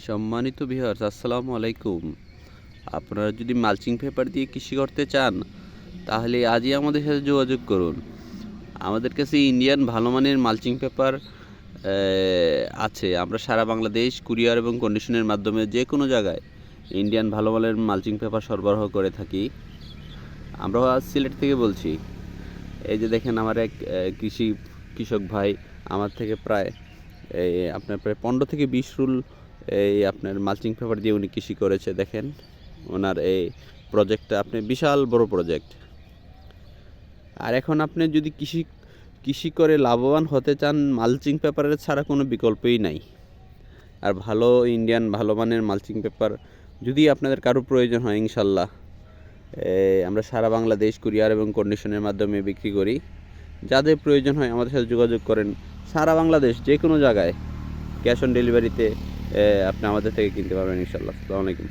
সম্মানিত ভিউয়ার্স, আসসালামু আলাইকুম। আপনারা যদি মালচিং পেপার দিয়ে কৃষি করতে চান তাহলে আজই আমাদের সাথে যোগাযোগ করুন। আমাদের কাছে ইন্ডিয়ান ভালো মানের মালচিং পেপার আছে। আমরা সারা বাংলাদেশ কুরিয়ার এবং কন্ডিশনের মাধ্যমে যে কোনো জায়গায় ইন্ডিয়ান ভালো মানের মালচিং পেপার সরবরাহ করে থাকি। আমরা সিলেট থেকে বলছি। এই যে দেখেন, আমার এক কৃষক ভাই আমার থেকে প্রায় আপনার প্রায় 15 থেকে 20 রুল আপনার মালচিং পেপার দিয়ে উনি কৃষি করেছে। দেখেন ওনার এই প্রজেক্টটা আপনি বিশাল বড় প্রজেক্ট। আর এখন আপনি যদি কৃষি করে লাভবান হতে চান, মালচিং পেপারের ছাড়া কোনো বিকল্পই নাই। আর ভালো ইন্ডিয়ান ভালো মানের মালচিং পেপার যদি আপনাদের কারো প্রয়োজন হয়, ইনশাল্লাহ আমরা সারা বাংলাদেশ কুরিয়ার এবং কন্ডিশনের মাধ্যমে বিক্রি করি। যাদের প্রয়োজন হয় আমাদের সাথে যোগাযোগ করেন। সারা বাংলাদেশ যে কোনো জায়গায় ক্যাশ অন ডেলিভারিতে আপনি আমাদের থেকে কিনতে পারবেন ইনশাল্লাহ। আসসালামু আলাইকুম।